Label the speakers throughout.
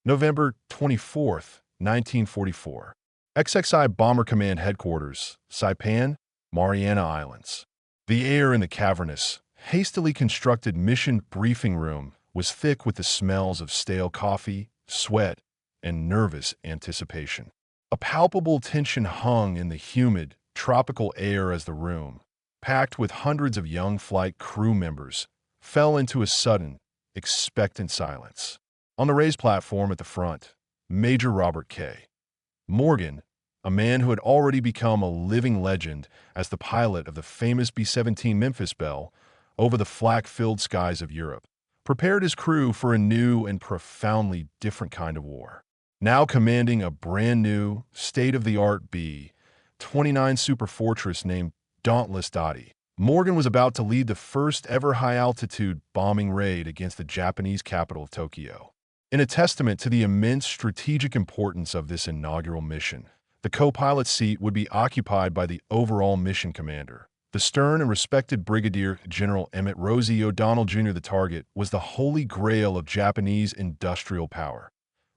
Speaker 1: November 24th, 1944. XXI Bomber Command Headquarters, Saipan, Mariana Islands. The air in the cavernous, hastily constructed mission briefing room was thick with the smells of stale coffee, sweat, and nervous anticipation. A palpable tension hung in the humid, tropical air as the room, packed with hundreds of young flight crew members, fell into a sudden, expectant silence. On the raised platform at the front, Major Robert K. Morgan, a man who had already become a living legend as the pilot of the famous B-17 Memphis Belle over the flak-filled skies of Europe, prepared his crew for a new and profoundly different kind of war. Now commanding a brand-new, state-of-the-art B-29 superfortress named Dauntless Dottie, Morgan was about to lead the first ever high-altitude bombing raid against the Japanese capital of Tokyo. In a testament to the immense strategic importance of this inaugural mission, the co-pilot seat would be occupied by the overall mission commander. The stern and respected Brigadier General Emmett Rosie O'Donnell Jr. The target was the holy grail of Japanese industrial power,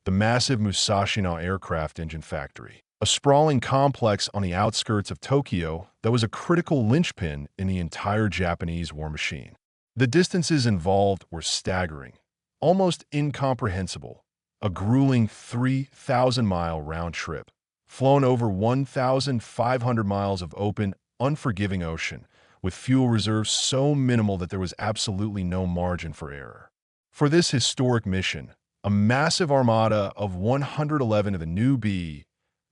Speaker 1: the massive Musashino aircraft engine factory, a sprawling complex on the outskirts of Tokyo that was a critical linchpin in the entire Japanese war machine. The distances involved were staggering, almost incomprehensible. A grueling 3,000-mile round trip, flown over 1,500 miles of open, unforgiving ocean, with fuel reserves so minimal that there was absolutely no margin for error. For this historic mission, a massive armada of 111 of the new B-29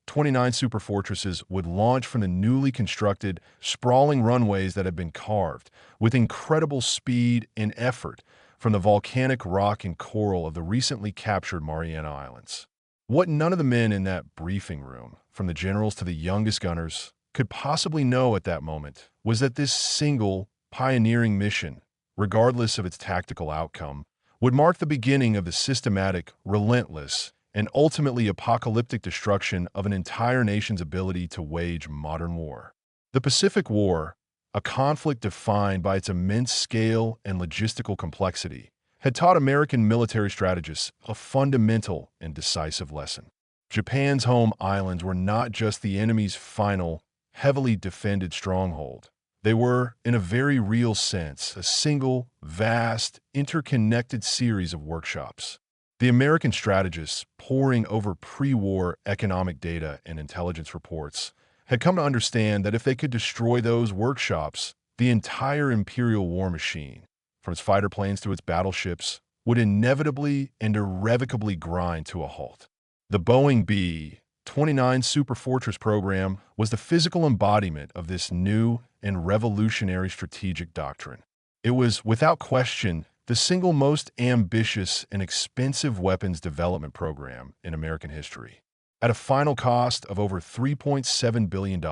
Speaker 1: superfortresses would launch from the newly constructed, sprawling runways that had been carved, with incredible speed and effort, from the volcanic rock and coral of the recently captured Mariana Islands. What none of the men in that briefing room, from the generals to the youngest gunners, could possibly know at that moment was that this single, pioneering mission, regardless of its tactical outcome, would mark the beginning of the systematic, relentless, and ultimately apocalyptic destruction of an entire nation's ability to wage modern war. The Pacific War, a conflict defined by its immense scale and logistical complexity, had taught American military strategists a fundamental and decisive lesson. Japan's home islands were not just the enemy's final, heavily defended stronghold. They were, in a very real sense, a single, vast, interconnected series of workshops. The American strategists, poring over pre-war economic data and intelligence reports, had come to understand that if they could destroy those workshops, the entire imperial war machine, from its fighter planes to its battleships, would inevitably and irrevocably grind to a halt. The Boeing B-29 Superfortress program was the physical embodiment of this new and revolutionary strategic doctrine. It was, without question, the single most ambitious and expensive weapons development program in American history. At a final cost of over $3.7 billion,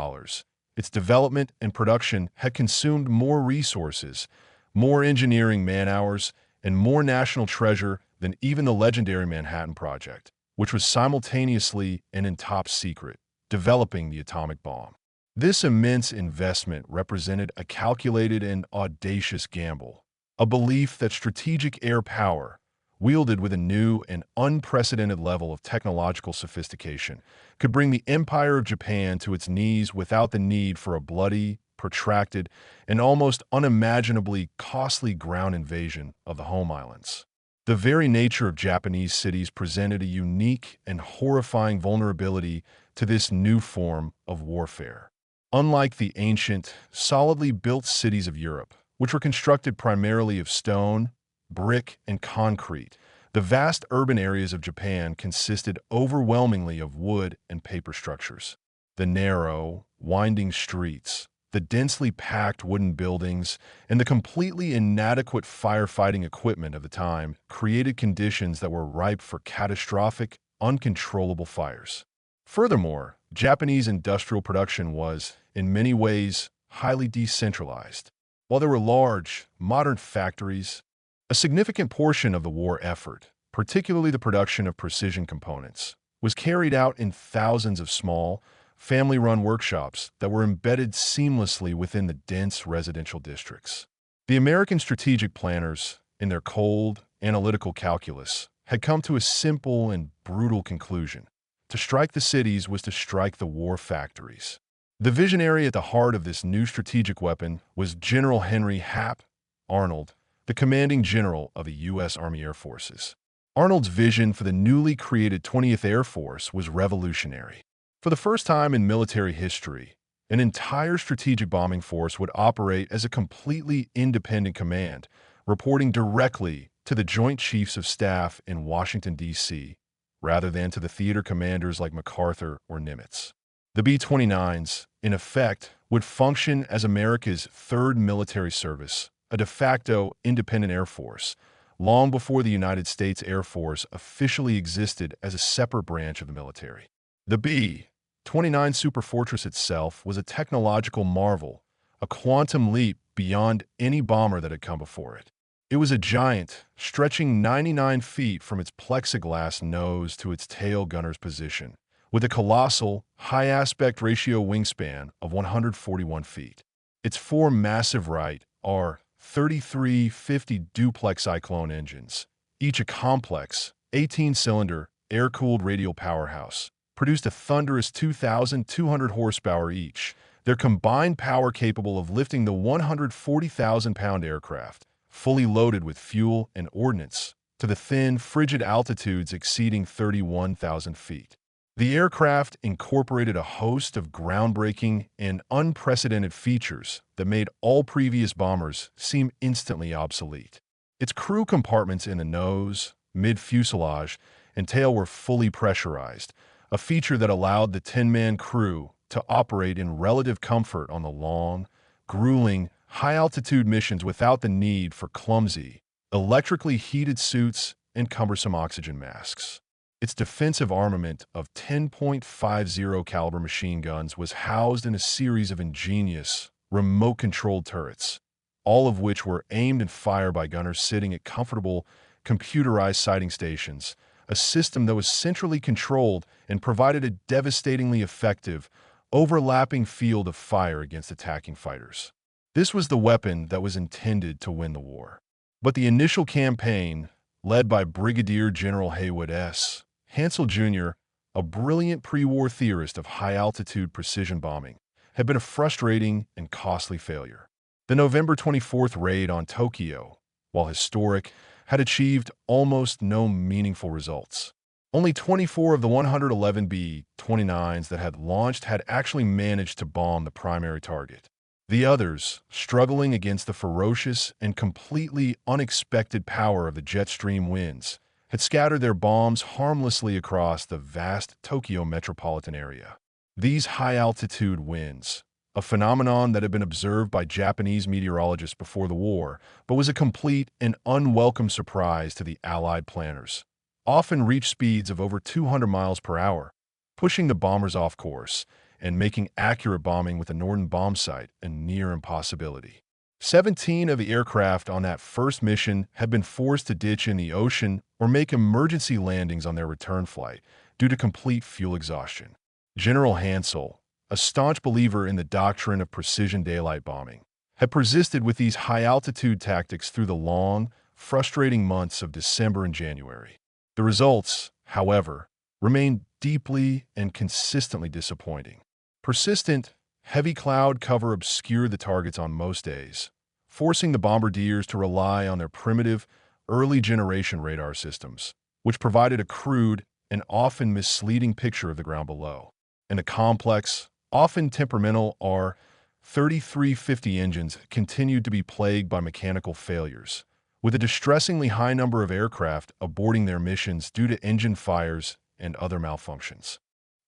Speaker 1: its development and production had consumed more resources, more engineering man-hours, and more national treasure than even the legendary Manhattan Project, which was simultaneously and in top secret, developing the atomic bomb. This immense investment represented a calculated and audacious gamble, a belief that strategic air power, wielded with a new and unprecedented level of technological sophistication, could bring the Empire of Japan to its knees without the need for a bloody, protracted, and almost unimaginably costly ground invasion of the home islands. The very nature of Japanese cities presented a unique and horrifying vulnerability to this new form of warfare. Unlike the ancient, solidly built cities of Europe, which were constructed primarily of stone, brick, and concrete, the vast urban areas of Japan consisted overwhelmingly of wood and paper structures. The narrow, winding streets, the densely packed wooden buildings, and the completely inadequate firefighting equipment of the time created conditions that were ripe for catastrophic, uncontrollable fires. Furthermore, Japanese industrial production was, in many ways, highly decentralized. While there were large, modern factories, a significant portion of the war effort, particularly the production of precision components, was carried out in thousands of small, family-run workshops that were embedded seamlessly within the dense residential districts. The American strategic planners, in their cold, analytical calculus, had come to a simple and brutal conclusion. To strike the cities was to strike the war factories. The visionary at the heart of this new strategic weapon was General Henry Hap Arnold, the commanding general of the U.S. Army Air Forces. Arnold's vision for the newly created 20th Air Force was revolutionary. For the first time in military history, an entire strategic bombing force would operate as a completely independent command, reporting directly to the Joint Chiefs of Staff in Washington, D.C., rather than to the theater commanders like MacArthur or Nimitz. The B-29s, in effect, would function as America's third military service, a de facto independent air force, long before the United States Air Force officially existed as a separate branch of the military. The B-29 Superfortress itself was a technological marvel, a quantum leap beyond any bomber that had come before it. It was a giant, stretching 99 feet from its plexiglass nose to its tail gunner's position, with a colossal, high-aspect ratio wingspan of 141 feet. Its four massive R-3350 duplex cyclone engines, each a complex, 18-cylinder, air-cooled radial powerhouse, produced a thunderous 2,200 horsepower each, their combined power capable of lifting the 140,000-pound aircraft, fully loaded with fuel and ordnance, to the thin, frigid altitudes exceeding 31,000 feet. The aircraft incorporated a host of groundbreaking and unprecedented features that made all previous bombers seem instantly obsolete. Its crew compartments in the nose, mid-fuselage, and tail were fully pressurized, a feature that allowed the 10-man crew to operate in relative comfort on the long, grueling, high-altitude missions without the need for clumsy, electrically heated suits and cumbersome oxygen masks. Its defensive armament of 10.50 caliber machine guns was housed in a series of ingenious, remote-controlled turrets, all of which were aimed and fired by gunners sitting at comfortable, computerized sighting stations, a system that was centrally controlled and provided a devastatingly effective, overlapping field of fire against attacking fighters. This was the weapon that was intended to win the war. But the initial campaign, led by Brigadier General Haywood S. Hansel Jr., a brilliant pre-war theorist of high-altitude precision bombing, had been a frustrating and costly failure. The November 24th raid on Tokyo, while historic, had achieved almost no meaningful results. Only 24 of the 111 B-29s that had launched had actually managed to bomb the primary target. The others, struggling against the ferocious and completely unexpected power of the jet stream winds, had scattered their bombs harmlessly across the vast Tokyo metropolitan area. These high-altitude winds, a phenomenon that had been observed by Japanese meteorologists before the war, but was a complete and unwelcome surprise to the Allied planners, often reached speeds of over 200 miles per hour, pushing the bombers off course and making accurate bombing with the Norden bomb site a near impossibility. 17 of the aircraft on that first mission had been forced to ditch in the ocean or make emergency landings on their return flight due to complete fuel exhaustion. General Hansel, a staunch believer in the doctrine of precision daylight bombing, had persisted with these high-altitude tactics through the long, frustrating months of December and January. The results, however, remained deeply and consistently disappointing. Persistent, heavy cloud cover obscured the targets on most days, forcing the bombardiers to rely on their primitive, early-generation radar systems, which provided a crude and often misleading picture of the ground below. And the complex, often temperamental R-3350 engines continued to be plagued by mechanical failures, with a distressingly high number of aircraft aborting their missions due to engine fires and other malfunctions.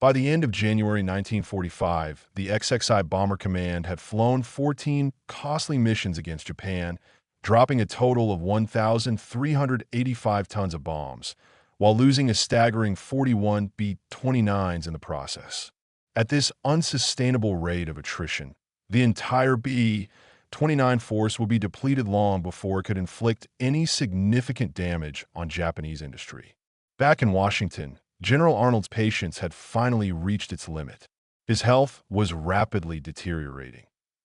Speaker 1: By the end of January 1945, the XXI Bomber Command had flown 14 costly missions against Japan, dropping a total of 1,385 tons of bombs, while losing a staggering 41 B-29s in the process. At this unsustainable rate of attrition, the entire B-29 force would be depleted long before it could inflict any significant damage on Japanese industry. Back in Washington, General Arnold's patience had finally reached its limit. His health was rapidly deteriorating.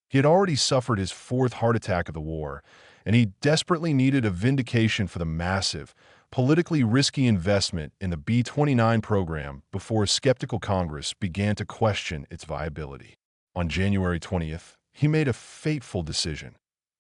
Speaker 1: He had already suffered his fourth heart attack of the war, and he desperately needed a vindication for the massive, politically risky investment in the B-29 program before a skeptical Congress began to question its viability. On January 20th, he made a fateful decision.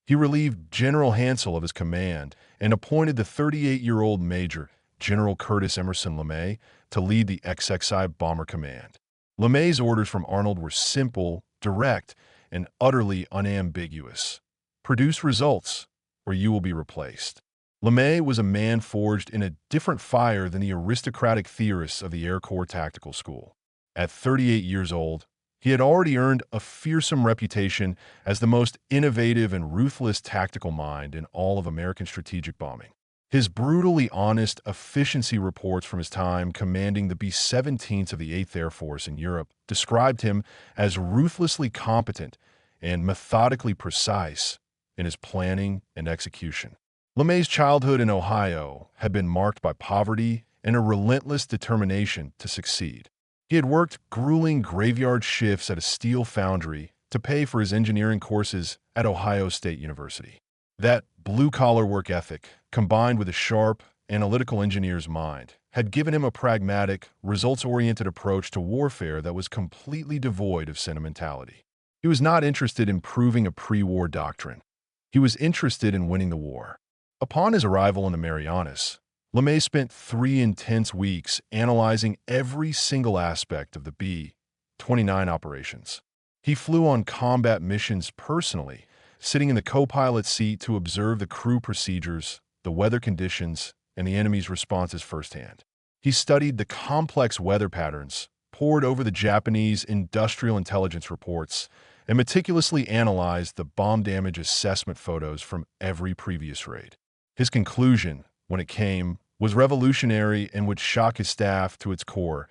Speaker 1: He relieved General Hansel of his command and appointed the 38-year-old Major General Curtis Emerson LeMay to lead the XXI Bomber Command. LeMay's orders from Arnold were simple, direct, and utterly unambiguous. Produce results, or you will be replaced. LeMay was a man forged in a different fire than the aristocratic theorists of the Air Corps Tactical School. At 38 years old, he had already earned a fearsome reputation as the most innovative and ruthless tactical mind in all of American strategic bombing. His brutally honest efficiency reports from his time commanding the B-17s of the 8th Air Force in Europe described him as ruthlessly competent and methodically precise in his planning and execution. LeMay's childhood in Ohio had been marked by poverty and a relentless determination to succeed. He had worked grueling graveyard shifts at a steel foundry to pay for his engineering courses at Ohio State University. That blue-collar work ethic, combined with a sharp, analytical engineer's mind, had given him a pragmatic, results-oriented approach to warfare that was completely devoid of sentimentality. He was not interested in proving a pre-war doctrine. He was interested in winning the war. Upon his arrival in the Marianas, LeMay spent 3 intense weeks analyzing every single aspect of the B-29 operations. He flew on combat missions personally, sitting in the co-pilot seat to observe the crew procedures, the weather conditions, and the enemy's responses firsthand. He studied the complex weather patterns, pored over the Japanese industrial intelligence reports, and meticulously analyzed the bomb damage assessment photos from every previous raid. His conclusion, when it came, was revolutionary and would shock his staff to its core.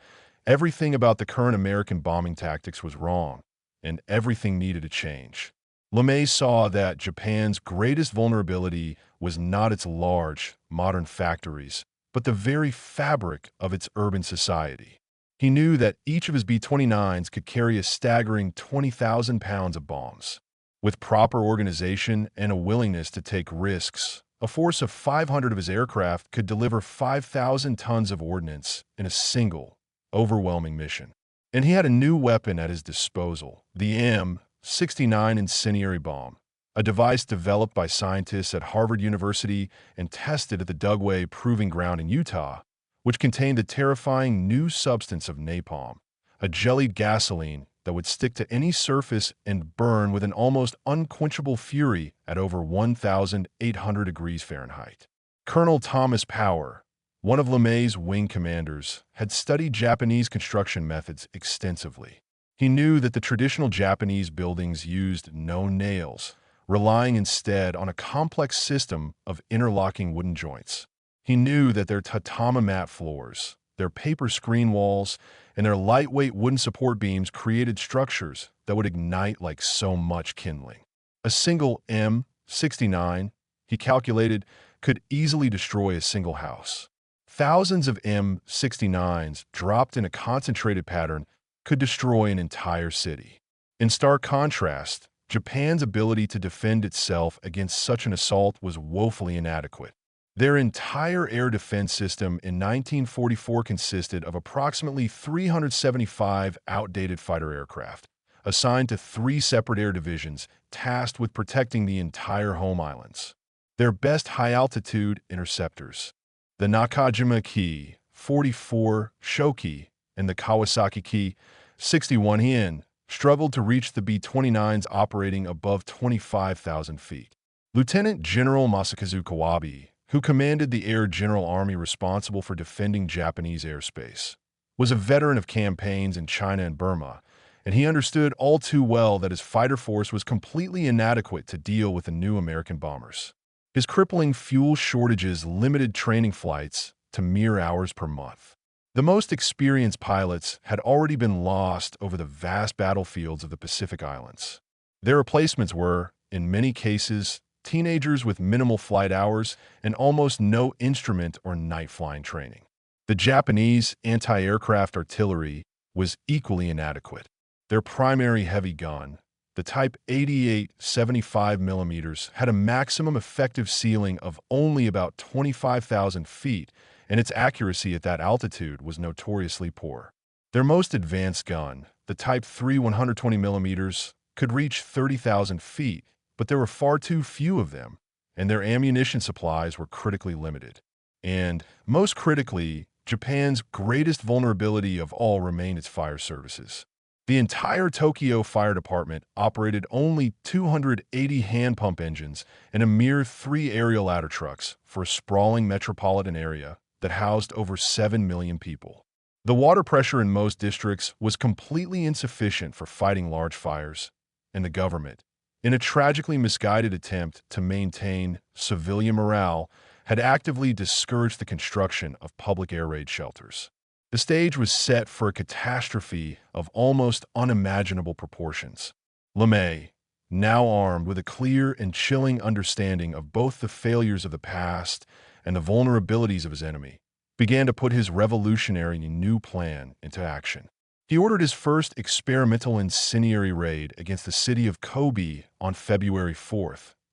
Speaker 1: Everything about the current American bombing tactics was wrong, and everything needed a change. LeMay saw that Japan's greatest vulnerability was not its large, modern factories, but the very fabric of its urban society. He knew that each of his B-29s could carry a staggering 20,000 pounds of bombs. With proper organization and a willingness to take risks, a force of 500 of his aircraft could deliver 5,000 tons of ordnance in a single, overwhelming mission. And he had a new weapon at his disposal, the M69 incendiary bomb, a device developed by scientists at Harvard University and tested at the Dugway Proving Ground in Utah, which contained the terrifying new substance of napalm, a jellied gasoline that would stick to any surface and burn with an almost unquenchable fury at over 1,800 degrees Fahrenheit. Colonel Thomas Power, one of LeMay's wing commanders, had studied Japanese construction methods extensively. He knew that the traditional Japanese buildings used no nails, relying instead on a complex system of interlocking wooden joints. He knew that their tatami mat floors, their paper screen walls, and their lightweight wooden support beams created structures that would ignite like so much kindling. A single M69, he calculated, could easily destroy a single house. Thousands of M69s dropped in a concentrated pattern could destroy an entire city. In stark contrast, Japan's ability to defend itself against such an assault was woefully inadequate. Their entire air defense system in 1944 consisted of approximately 375 outdated fighter aircraft, assigned to 3 separate air divisions tasked with protecting the entire home islands. Their best high-altitude interceptors, the Nakajima Ki-44 Shoki and the Kawasaki Ki-61 Hien, struggled to reach the B-29s operating above 25,000 feet. Lieutenant General Masakazu Kawabe, who commanded the Air General Army responsible for defending Japanese airspace, was a veteran of campaigns in China and Burma, and he understood all too well that his fighter force was completely inadequate to deal with the new American bombers. His crippling fuel shortages limited training flights to mere hours per month. The most experienced pilots had already been lost over the vast battlefields of the Pacific Islands. Their replacements were, in many cases, teenagers with minimal flight hours and almost no instrument or night flying training. The Japanese anti-aircraft artillery was equally inadequate. Their primary heavy gun, The Type 88 75mm had a maximum effective ceiling of only about 25,000 feet, and its accuracy at that altitude was notoriously poor. Their most advanced gun, the Type 3 120mm, could reach 30,000 feet, but there were far too few of them, and their ammunition supplies were critically limited. And, most critically, Japan's greatest vulnerability of all remained its fire services. The entire Tokyo Fire Department operated only 280 hand pump engines and a mere 3 aerial ladder trucks for a sprawling metropolitan area that housed over 7 million people. The water pressure in most districts was completely insufficient for fighting large fires, and the government, in a tragically misguided attempt to maintain civilian morale, had actively discouraged the construction of public air raid shelters. The stage was set for a catastrophe of almost unimaginable proportions. LeMay, now armed with a clear and chilling understanding of both the failures of the past and the vulnerabilities of his enemy, began to put his revolutionary new plan into action. He ordered his first experimental incendiary raid against the city of Kobe on February 4,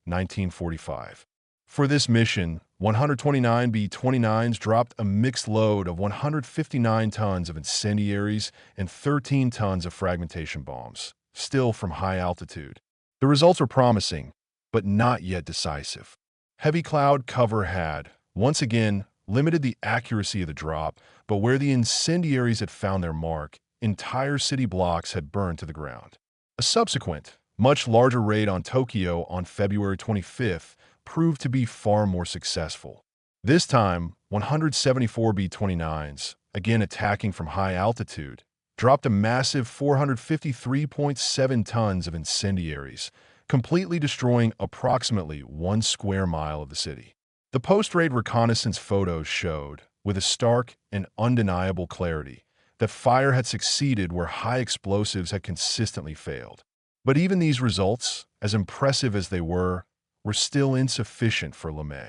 Speaker 1: 1945. For this mission, 129 B-29s dropped a mixed load of 159 tons of incendiaries and 13 tons of fragmentation bombs, still from high altitude. The results were promising, but not yet decisive. Heavy cloud cover had, once again, limited the accuracy of the drop, but where the incendiaries had found their mark, entire city blocks had burned to the ground. A subsequent, much larger raid on Tokyo on February 25th proved to be far more successful. This time, 174 B-29s, again attacking from high altitude, dropped a massive 453.7 tons of incendiaries, completely destroying approximately 1 square mile of the city. The post-raid reconnaissance photos showed, with a stark and undeniable clarity, that fire had succeeded where high explosives had consistently failed. But even these results, as impressive as they were still insufficient for LeMay.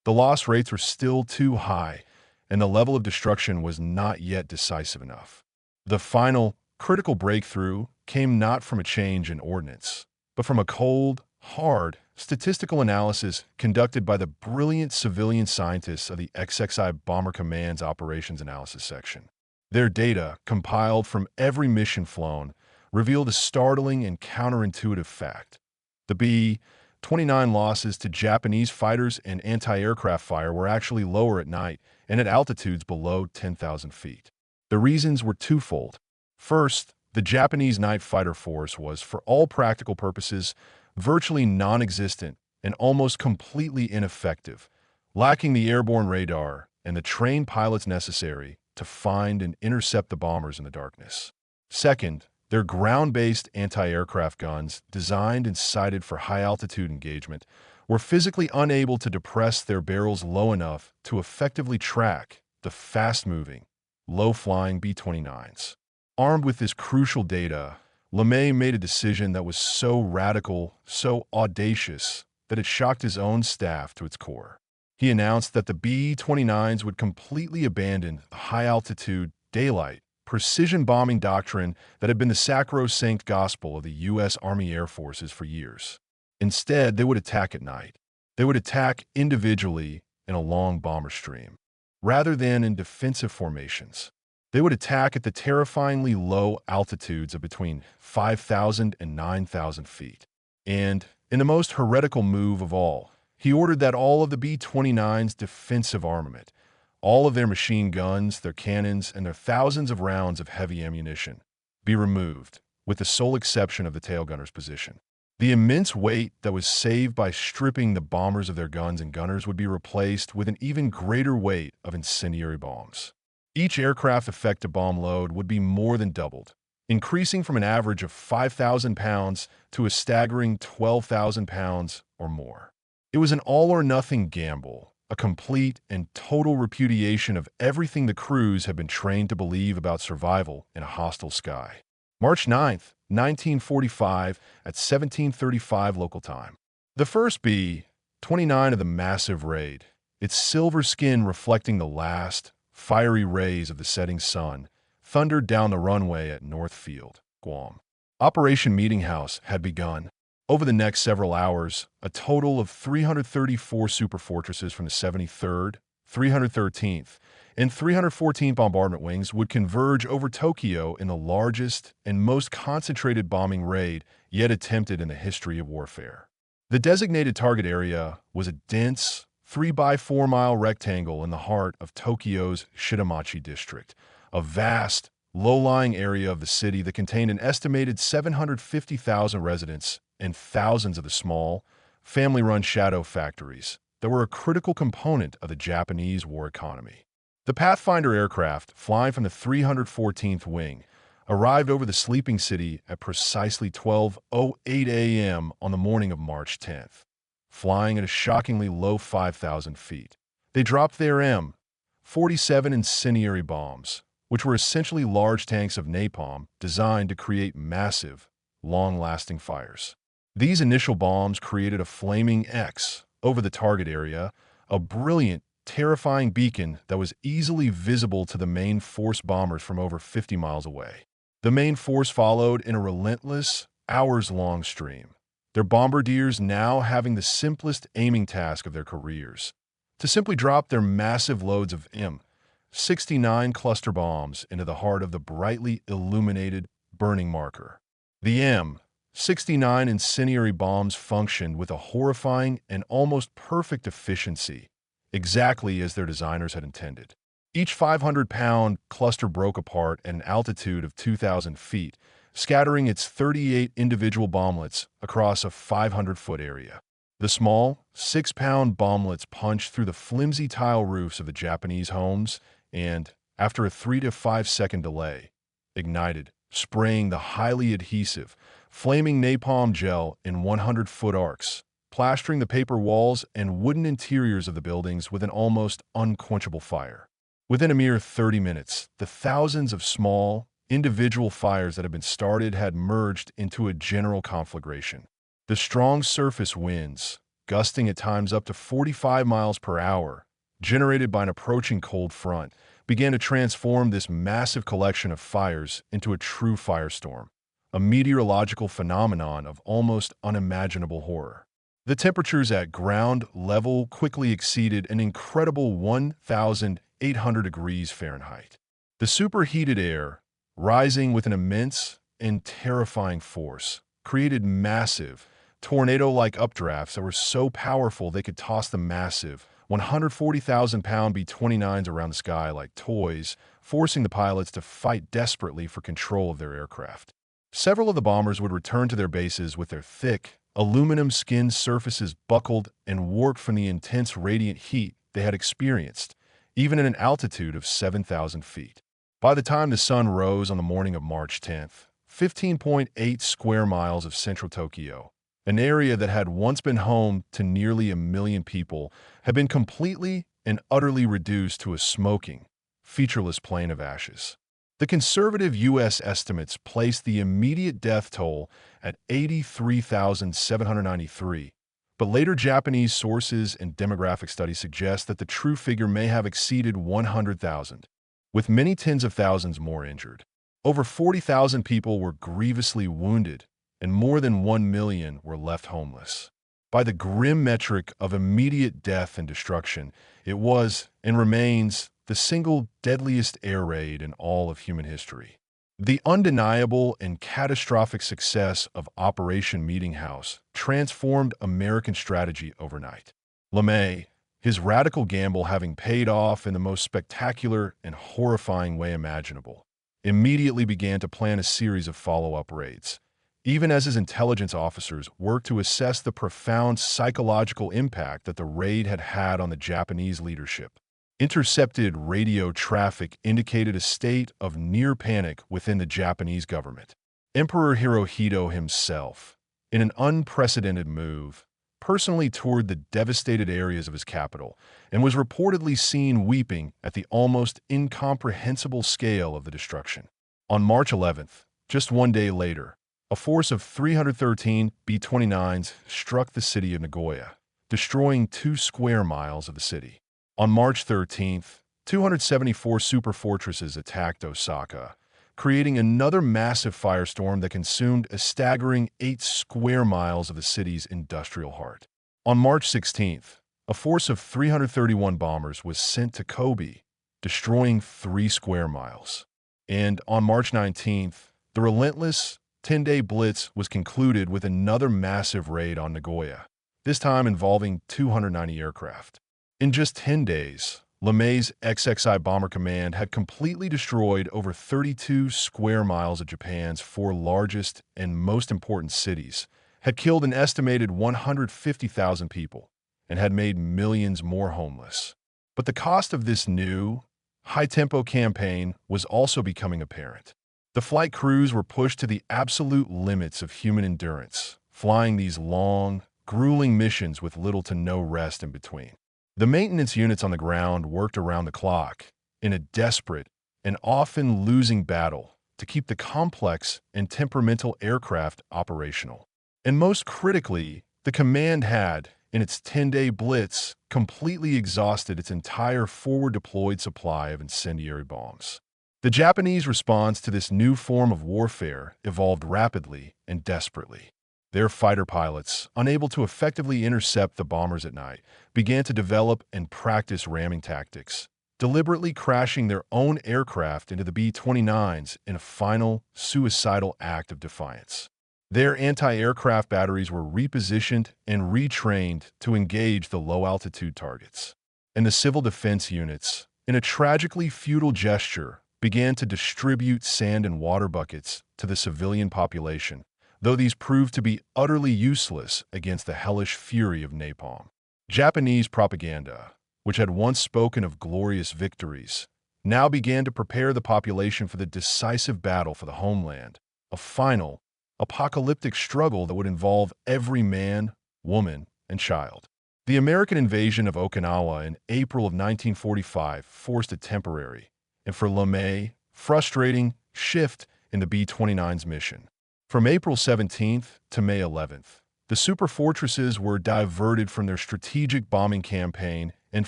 Speaker 1: The loss rates were still too high, and the level of destruction was not yet decisive enough. The final, critical breakthrough came not from a change in ordnance, but from a cold, hard, statistical analysis conducted by the brilliant civilian scientists of the XXI Bomber Command's Operations Analysis Section. Their data, compiled from every mission flown, revealed a startling and counterintuitive fact. The B-29 losses to Japanese fighters and anti-aircraft fire were actually lower at night and at altitudes below 10,000 feet. The reasons were twofold. First, the Japanese night fighter force was, for all practical purposes, virtually non-existent and almost completely ineffective, lacking the airborne radar and the trained pilots necessary to find and intercept the bombers in the darkness. Second, their ground-based anti-aircraft guns, designed and sighted for high-altitude engagement, were physically unable to depress their barrels low enough to effectively track the fast-moving, low-flying B-29s. Armed with this crucial data, LeMay made a decision that was so radical, so audacious, that it shocked his own staff to its core. He announced that the B-29s would completely abandon the high-altitude, daylight, precision bombing doctrine that had been the sacrosanct gospel of the U.S. Army Air Forces for years. Instead, they would attack at night. They would attack individually in a long bomber stream, rather than in defensive formations. They would attack at the terrifyingly low altitudes of between 5,000 and 9,000 feet. And, in the most heretical move of all, he ordered that all of the B-29's defensive armament, all of their machine guns, their cannons, and their thousands of rounds of heavy ammunition, be removed, with the sole exception of the tailgunner's position. The immense weight that was saved by stripping the bombers of their guns and gunners would be replaced with an even greater weight of incendiary bombs. Each aircraft effective bomb load would be more than doubled, increasing from an average of 5,000 pounds to a staggering 12,000 pounds or more. It was an all-or-nothing gamble, a complete and total repudiation of everything the crews had been trained to believe about survival in a hostile sky. March 9, 1945, at 17:35 local time. The first B-29 of the massive raid, its silver skin reflecting the last, fiery rays of the setting sun, thundered down the runway at Northfield, Guam. Operation Meeting House had begun. Over the next several hours, a total of 334 superfortresses from the 73rd, 313th, and 314th Bombardment Wings would converge over Tokyo in the largest and most concentrated bombing raid yet attempted in the history of warfare. The designated target area was a dense, 3 by 4 mile rectangle in the heart of Tokyo's Shitamachi district, a vast, low-lying area of the city that contained an estimated 750,000 residents and thousands of the small, family-run shadow factories that were a critical component of the Japanese war economy. The Pathfinder aircraft, flying from the 314th Wing, arrived over the sleeping city at precisely 12:08 a.m. on the morning of March 10th. Flying at a shockingly low 5,000 feet, they dropped their M-47 incendiary bombs, which were essentially large tanks of napalm designed to create massive, long-lasting fires. These initial bombs created a flaming X over the target area, a brilliant, terrifying beacon that was easily visible to the main force bombers from over 50 miles away. The main force followed in a relentless, hours-long stream, their bombardiers now having the simplest aiming task of their careers: to simply drop their massive loads of M-69 cluster bombs into the heart of the brightly illuminated, burning marker. The M-69 incendiary bombs functioned with a horrifying and almost perfect efficiency, exactly as their designers had intended. Each 500-pound cluster broke apart at an altitude of 2,000 feet, scattering its 38 individual bomblets across a 500-foot area. The small, 6-pound bomblets punched through the flimsy tile roofs of the Japanese homes and, after a 3 to 5 second delay, ignited, spraying the highly adhesive, flaming napalm gel in 100-foot arcs, plastering the paper walls and wooden interiors of the buildings with an almost unquenchable fire. Within a mere 30 minutes, the thousands of small, individual fires that had been started had merged into a general conflagration. The strong surface winds, gusting at times up to 45 miles per hour, generated by an approaching cold front, began to transform this massive collection of fires into a true firestorm, a meteorological phenomenon of almost unimaginable horror. The temperatures at ground level quickly exceeded an incredible 1,800 degrees Fahrenheit. The superheated air, rising with an immense and terrifying force, created massive, tornado-like updrafts that were so powerful they could toss the massive 140,000-pound B-29s around the sky like toys, forcing the pilots to fight desperately for control of their aircraft. Several of the bombers would return to their bases with their thick, aluminum-skinned surfaces buckled and warped from the intense radiant heat they had experienced, even at an altitude of 7,000 feet. By the time the sun rose on the morning of March 10th, 15.8 square miles of central Tokyo, an area that had once been home to nearly 1 million people, had been completely and utterly reduced to a smoking, featureless plain of ashes. The conservative U.S. estimates placed the immediate death toll at 83,793, but later Japanese sources and demographic studies suggest that the true figure may have exceeded 100,000, with many tens of thousands more injured. Over 40,000 people were grievously wounded, and more than 1 million were left homeless. By the grim metric of immediate death and destruction, it was, and remains, the single deadliest air raid in all of human history. The undeniable and catastrophic success of Operation Meeting House transformed American strategy overnight. LeMay, his radical gamble having paid off in the most spectacular and horrifying way imaginable, immediately began to plan a series of follow-up raids, even as his intelligence officers worked to assess the profound psychological impact that the raid had had on the Japanese leadership. Intercepted radio traffic indicated a state of near panic within the Japanese government. Emperor Hirohito himself, in an unprecedented move, personally toured the devastated areas of his capital and was reportedly seen weeping at the almost incomprehensible scale of the destruction. On March 11th, just 1 day later, a force of 313 B-29s struck the city of Nagoya, destroying 2 square miles of the city. On March 13th, 274 superfortresses attacked Osaka, creating another massive firestorm that consumed a staggering 8 square miles of the city's industrial heart. On March 16th, a force of 331 bombers was sent to Kobe, destroying 3 square miles. And on March 19th, the relentless 10-day blitz was concluded with another massive raid on Nagoya, this time involving 290 aircraft. In just 10 days, LeMay's XXI Bomber Command had completely destroyed over 32 square miles of Japan's 4 largest and most important cities, had killed an estimated 150,000 people, and had made millions more homeless. But the cost of this new, high-tempo campaign was also becoming apparent. The flight crews were pushed to the absolute limits of human endurance, flying these long, grueling missions with little to no rest in between. The maintenance units on the ground worked around the clock, in a desperate and often losing battle to keep the complex and temperamental aircraft operational. And most critically, the command had, in its 10-day blitz, completely exhausted its entire forward-deployed supply of incendiary bombs. The Japanese response to this new form of warfare evolved rapidly and desperately. Their fighter pilots, unable to effectively intercept the bombers at night, began to develop and practice ramming tactics, deliberately crashing their own aircraft into the B-29s in a final, suicidal act of defiance. Their anti-aircraft batteries were repositioned and retrained to engage the low-altitude targets. And the civil defense units, in a tragically futile gesture, began to distribute sand and water buckets to the civilian population, though these proved to be utterly useless against the hellish fury of napalm. Japanese propaganda, which had once spoken of glorious victories, now began to prepare the population for the decisive battle for the homeland, a final, apocalyptic struggle that would involve every man, woman, and child. The American invasion of Okinawa in April of 1945 forced a temporary, and for LeMay, frustrating, shift in the B-29's mission. From April 17th to May 11th, the superfortresses were diverted from their strategic bombing campaign and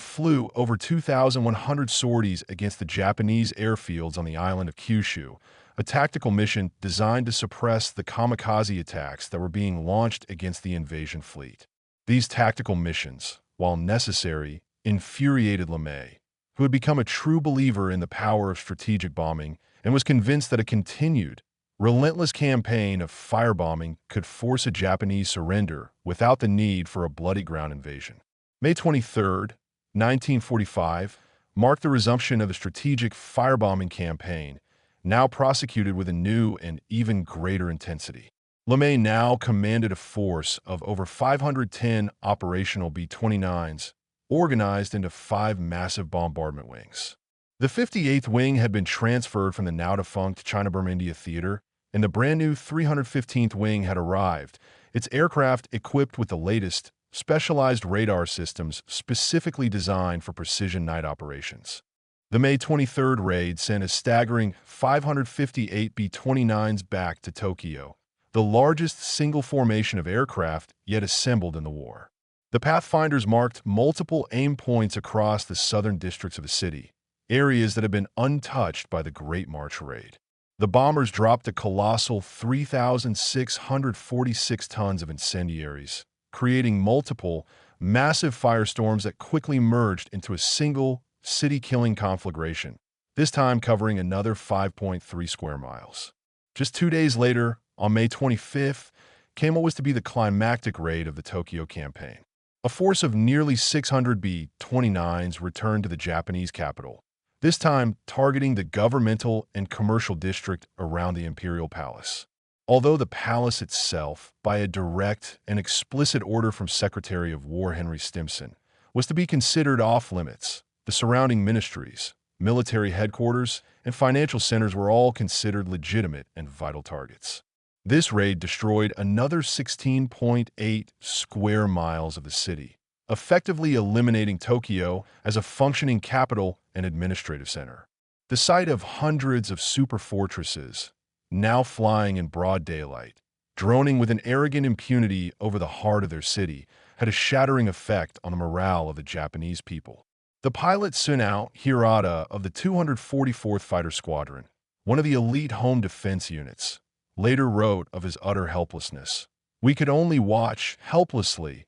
Speaker 1: flew over 2,100 sorties against the Japanese airfields on the island of Kyushu, a tactical mission designed to suppress the kamikaze attacks that were being launched against the invasion fleet. These tactical missions, while necessary, infuriated LeMay, who had become a true believer in the power of strategic bombing and was convinced that a continued, relentless campaign of firebombing could force a Japanese surrender without the need for a bloody ground invasion. May 23, 1945, marked the resumption of the strategic firebombing campaign, now prosecuted with a new and even greater intensity. LeMay now commanded a force of over 510 operational B-29s, organized into 5 massive bombardment wings. The 58th Wing had been transferred from the now-defunct China-Burma-India Theater, and the brand-new 315th Wing had arrived, its aircraft equipped with the latest, specialized radar systems specifically designed for precision night operations. The May 23rd raid sent a staggering 558 B-29s back to Tokyo, the largest single formation of aircraft yet assembled in the war. The Pathfinders marked multiple aim points across the southern districts of the city, areas that had been untouched by the Great March raid. The bombers dropped a colossal 3,646 tons of incendiaries, creating multiple, massive firestorms that quickly merged into a single, city-killing conflagration, this time covering another 5.3 square miles. Just 2 days later, on May 25th, came what was to be the climactic raid of the Tokyo campaign. A force of nearly 600 B-29s returned to the Japanese capital, this time targeting the governmental and commercial district around the Imperial Palace. Although the palace itself, by a direct and explicit order from Secretary of War Henry Stimson, was to be considered off-limits, the surrounding ministries, military headquarters, and financial centers were all considered legitimate and vital targets. This raid destroyed another 16.8 square miles of the city, effectively eliminating Tokyo as a functioning capital and administrative center. The sight of hundreds of superfortresses, now flying in broad daylight, droning with an arrogant impunity over the heart of their city, had a shattering effect on the morale of the Japanese people. The pilot Sunao Hirata of the 244th Fighter Squadron, one of the elite home defense units, later wrote of his utter helplessness. "We could only watch helplessly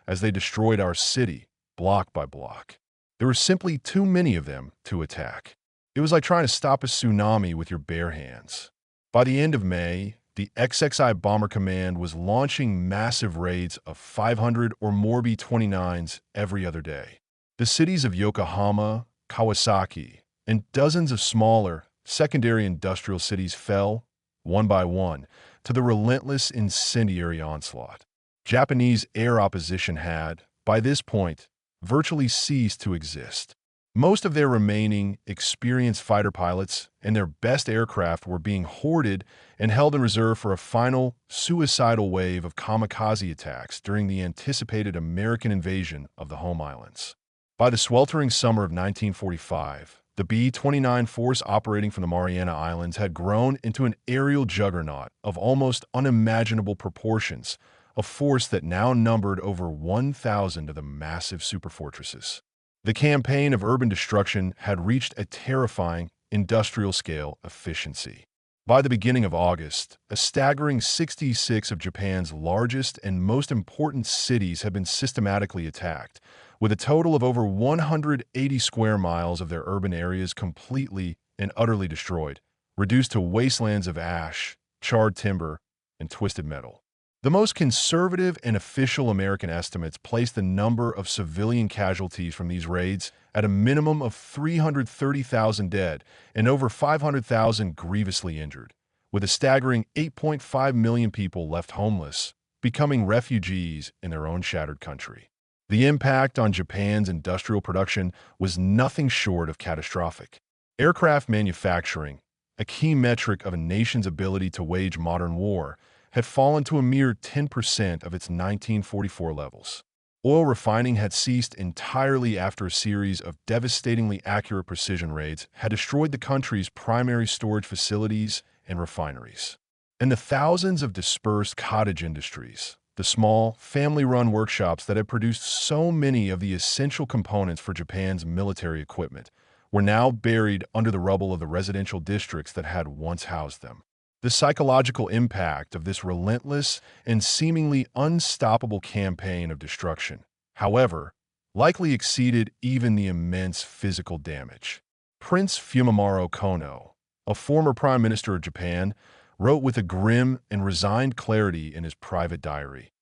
Speaker 1: as they destroyed our city, block by block. There were simply too many of them to attack. It was like trying to stop a tsunami with your bare hands." By the end of May, the XXI Bomber Command was launching massive raids of 500 or more B-29s every other day. The cities of Yokohama, Kawasaki, and dozens of smaller, secondary industrial cities fell, one by one, to the relentless incendiary onslaught. Japanese air opposition had, by this point, virtually ceased to exist. Most of their remaining experienced fighter pilots and their best aircraft were being hoarded and held in reserve for a final, suicidal wave of kamikaze attacks during the anticipated American invasion of the home islands. By the sweltering summer of 1945, the B-29 force operating from the Mariana Islands had grown into an aerial juggernaut of almost unimaginable proportions, a force that now numbered over 1,000 of the massive superfortresses. The campaign of urban destruction had reached a terrifying industrial-scale efficiency. By the beginning of August, a staggering 66 of Japan's largest and most important cities had been systematically attacked, with a total of over 180 square miles of their urban areas completely and utterly destroyed, reduced to wastelands of ash, charred timber, and twisted metal. The most conservative and official American estimates place the number of civilian casualties from these raids at a minimum of 330,000 dead and over 500,000 grievously injured, with a staggering 8.5 million people left homeless, becoming refugees in their own shattered country. The impact on Japan's industrial production was nothing short of catastrophic. Aircraft manufacturing, a key metric of a nation's ability to wage modern war, had fallen to a mere 10% of its 1944 levels. Oil refining had ceased entirely after a series of devastatingly accurate precision raids had destroyed the country's primary storage facilities and refineries. And the thousands of dispersed cottage industries, the small, family-run workshops that had produced so many of the essential components for Japan's military equipment, were now buried under the rubble of the residential districts that had once housed them. The psychological impact of this relentless and seemingly unstoppable campaign of destruction, however, likely exceeded even the immense physical damage. Prince Fumimaro Kono, a former Prime Minister of Japan, wrote with a grim and resigned clarity in his private diary,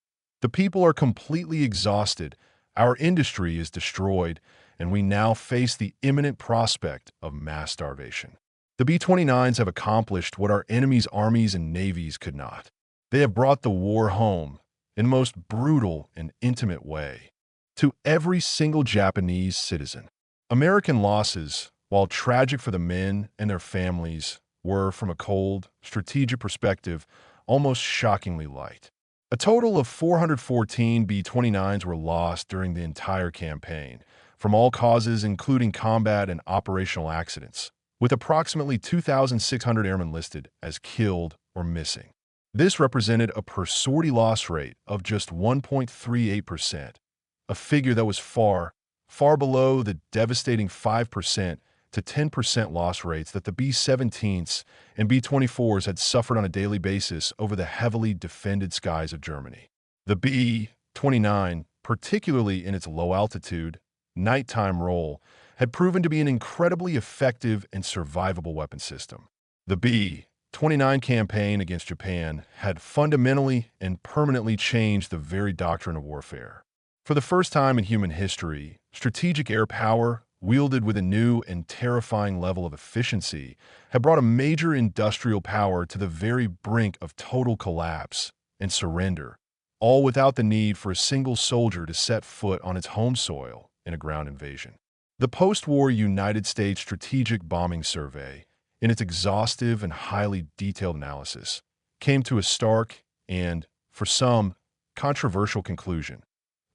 Speaker 1: "The people are completely exhausted, our industry is destroyed, and we now face the imminent prospect of mass starvation. The B-29s have accomplished what our enemies' armies and navies could not. They have brought the war home in the most brutal and intimate way to every single Japanese citizen." American losses, while tragic for the men and their families, were, from a cold, strategic perspective, almost shockingly light. A total of 414 B-29s were lost during the entire campaign, from all causes including combat and operational accidents, with approximately 2,600 airmen listed as killed or missing. This represented a per-sortie loss rate of just 1.38%, a figure that was far, far below the devastating 5% to 10% loss rates that the B-17s and B-24s had suffered on a daily basis over the heavily defended skies of Germany. The B-29, particularly in its low-altitude, nighttime role, had proven to be an incredibly effective and survivable weapon system. The B-29 campaign against Japan had fundamentally and permanently changed the very doctrine of warfare. For the first time in human history, strategic air power, wielded with a new and terrifying level of efficiency, had brought a major industrial power to the very brink of total collapse and surrender, all without the need for a single soldier to set foot on its home soil in a ground invasion. The post-war United States Strategic Bombing Survey, in its exhaustive and highly detailed analysis, came to a stark and, for some, controversial conclusion: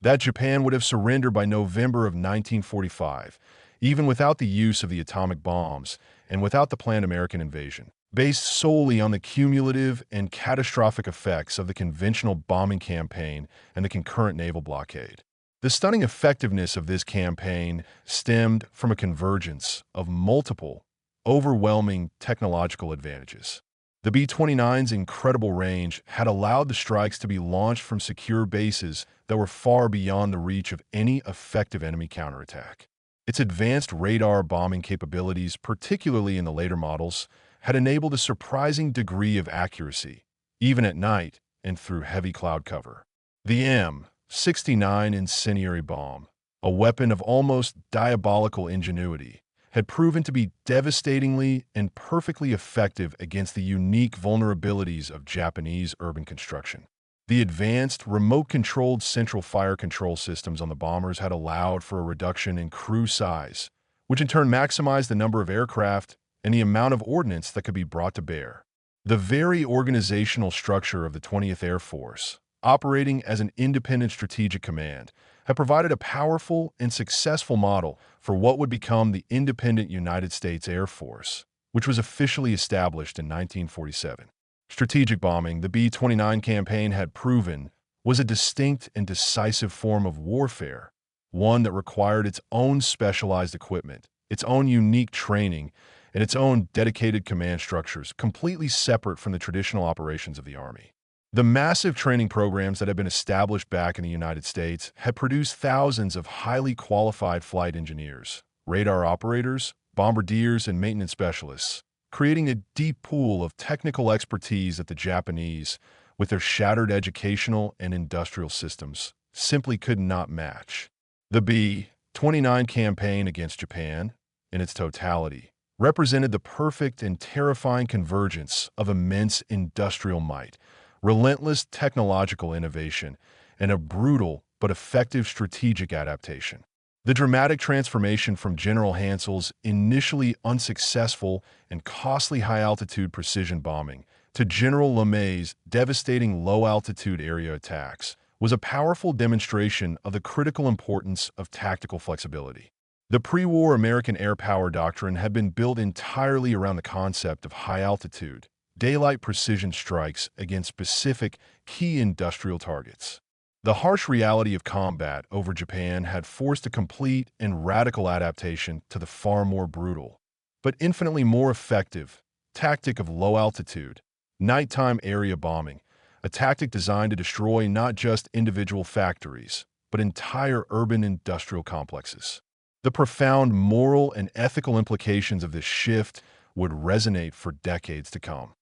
Speaker 1: that Japan would have surrendered by November of 1945, even without the use of the atomic bombs and without the planned American invasion, based solely on the cumulative and catastrophic effects of the conventional bombing campaign and the concurrent naval blockade. The stunning effectiveness of this campaign stemmed from a convergence of multiple, overwhelming technological advantages. The B-29's incredible range had allowed the strikes to be launched from secure bases that were far beyond the reach of any effective enemy counterattack. Its advanced radar bombing capabilities, particularly in the later models, had enabled a surprising degree of accuracy, even at night and through heavy cloud cover. The M69 incendiary bomb, a weapon of almost diabolical ingenuity, had proven to be devastatingly and perfectly effective against the unique vulnerabilities of Japanese urban construction. The advanced, remote-controlled central fire control systems on the bombers had allowed for a reduction in crew size, which in turn maximized the number of aircraft and the amount of ordnance that could be brought to bear. The very organizational structure of the 20th Air Force, operating as an independent strategic command, had provided a powerful and successful model for what would become the independent United States Air Force, which was officially established in 1947. Strategic bombing, the B-29 campaign had proven, was a distinct and decisive form of warfare, one that required its own specialized equipment, its own unique training, and its own dedicated command structures, completely separate from the traditional operations of the Army. The massive training programs that had been established back in the United States had produced thousands of highly qualified flight engineers, radar operators, bombardiers, and maintenance specialists, creating a deep pool of technical expertise that the Japanese, with their shattered educational and industrial systems, simply could not match. The B-29 campaign against Japan, in its totality, represented the perfect and terrifying convergence of immense industrial might, relentless technological innovation, and a brutal but effective strategic adaptation. The dramatic transformation from General Hansel's initially unsuccessful and costly high-altitude precision bombing to General LeMay's devastating low-altitude area attacks was a powerful demonstration of the critical importance of tactical flexibility. The pre-war American air power doctrine had been built entirely around the concept of high-altitude, daylight precision strikes against specific key industrial targets. The harsh reality of combat over Japan had forced a complete and radical adaptation to the far more brutal, but infinitely more effective, tactic of low-altitude, nighttime area bombing, a tactic designed to destroy not just individual factories, but entire urban industrial complexes. The profound moral and ethical implications of this shift would resonate for decades to come.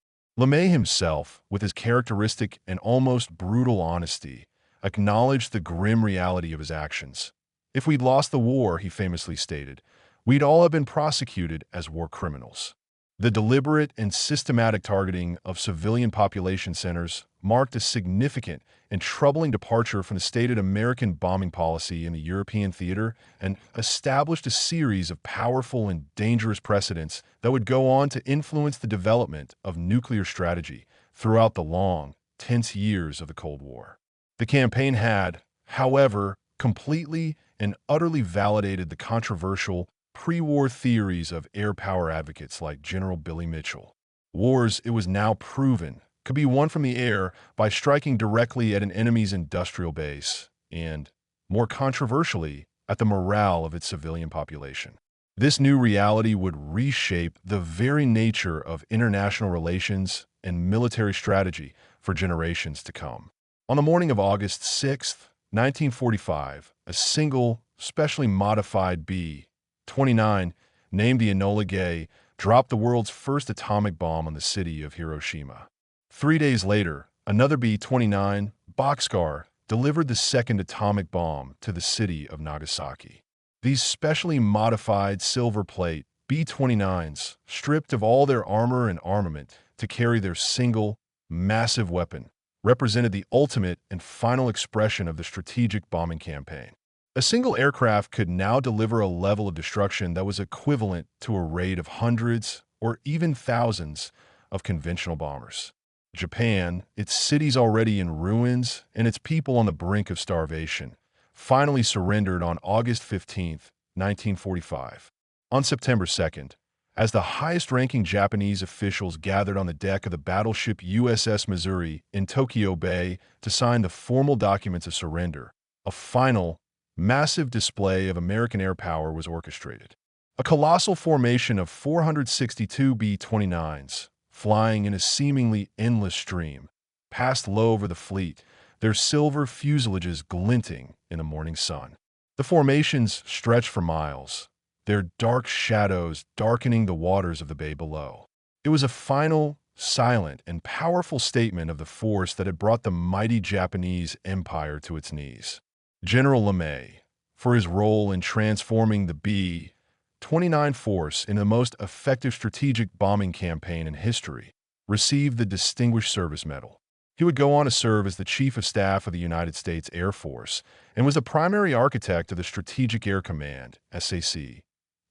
Speaker 1: LeMay himself, with his characteristic and almost brutal honesty, acknowledged the grim reality of his actions. "If we'd lost the war," he famously stated, "we'd all have been prosecuted as war criminals." The deliberate and systematic targeting of civilian population centers marked a significant and troubling departure from the stated American bombing policy in the European theater and established a series of powerful and dangerous precedents that would go on to influence the development of nuclear strategy throughout the long, tense years of the Cold War. The campaign had, however, completely and utterly validated the controversial pre-war theories of air power advocates like General Billy Mitchell. Wars, it was now proven, could be won from the air by striking directly at an enemy's industrial base and, more controversially, at the morale of its civilian population. This new reality would reshape the very nature of international relations and military strategy for generations to come. On the morning of August 6, 1945, a single, specially modified B-29, named the Enola Gay, dropped the world's first atomic bomb on the city of Hiroshima. 3 days later, another B-29, Boxcar, delivered the second atomic bomb to the city of Nagasaki. These specially modified silver plate B-29s, stripped of all their armor and armament to carry their single, massive weapon, represented the ultimate and final expression of the strategic bombing campaign. A single aircraft could now deliver a level of destruction that was equivalent to a raid of hundreds or even thousands of conventional bombers. Japan, its cities already in ruins and its people on the brink of starvation, finally surrendered on August 15, 1945. On September 2nd, as the highest-ranking Japanese officials gathered on the deck of the battleship USS Missouri in Tokyo Bay to sign the formal documents of surrender, a final, massive display of American air power was orchestrated. A colossal formation of 462 B-29s, flying in a seemingly endless stream, passed low over the fleet, their silver fuselages glinting in the morning sun. The formations stretched for miles, their dark shadows darkening the waters of the bay below. It was a final, silent, and powerful statement of the force that had brought the mighty Japanese empire to its knees. General LeMay, for his role in transforming the B-29 force into the most effective strategic bombing campaign in history, received the Distinguished Service Medal. He would go on to serve as the Chief of Staff of the United States Air Force and was the primary architect of the Strategic Air Command, SAC,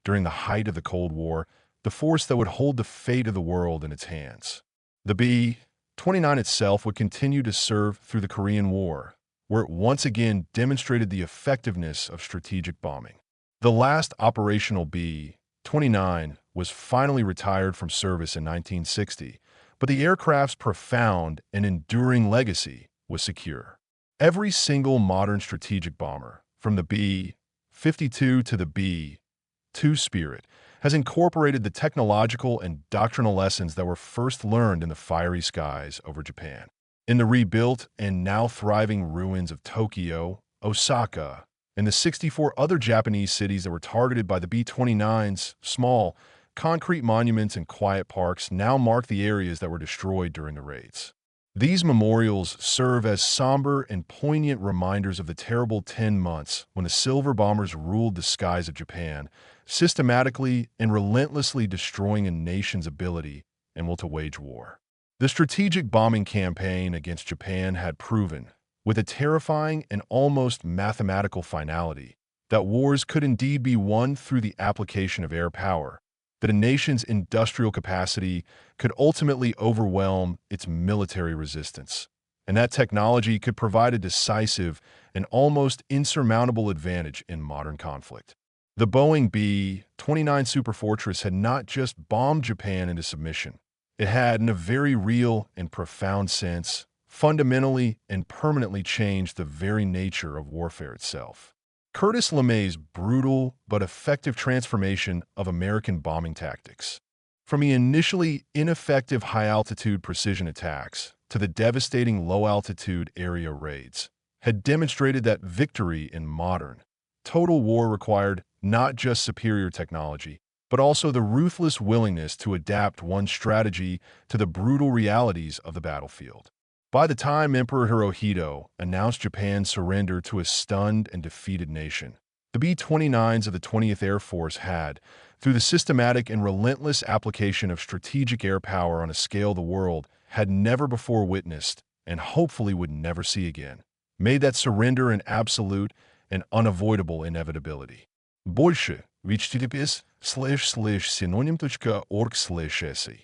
Speaker 1: during the height of the Cold War, the force that would hold the fate of the world in its hands. The B-29 itself would continue to serve through the Korean War, where it once again demonstrated the effectiveness of strategic bombing. The last operational B-29 was finally retired from service in 1960, but the aircraft's profound and enduring legacy was secure. Every single modern strategic bomber, from the B-52 to the B-2 Spirit, has incorporated the technological and doctrinal lessons that were first learned in the fiery skies over Japan. In the rebuilt and now thriving ruins of Tokyo, Osaka, and the 64 other Japanese cities that were targeted by the B-29s, small, concrete monuments and quiet parks now mark the areas that were destroyed during the raids. These memorials serve as somber and poignant reminders of the terrible 10 months when the Silver Bombers ruled the skies of Japan, systematically and relentlessly destroying a nation's ability and will to wage war. The strategic bombing campaign against Japan had proven, with a terrifying and almost mathematical finality, that wars could indeed be won through the application of air power, that a nation's industrial capacity could ultimately overwhelm its military resistance, and that technology could provide a decisive and almost insurmountable advantage in modern conflict. The Boeing B-29 Superfortress had not just bombed Japan into submission. It had, in a very real and profound sense, fundamentally and permanently changed the very nature of warfare itself. Curtis LeMay's brutal but effective transformation of American bombing tactics, from the initially ineffective high-altitude precision attacks to the devastating low-altitude area raids, had demonstrated that victory in modern, total war required not just superior technology, but also the ruthless willingness to adapt one's strategy to the brutal realities of the battlefield. By the time Emperor Hirohito announced Japan's surrender to a stunned and defeated nation, the B-29s of the 20th Air Force had, through the systematic and relentless application of strategic air power on a scale the world had never before witnessed and hopefully would never see again, made that surrender an absolute and unavoidable inevitability. Больше, https://synonym.org/essay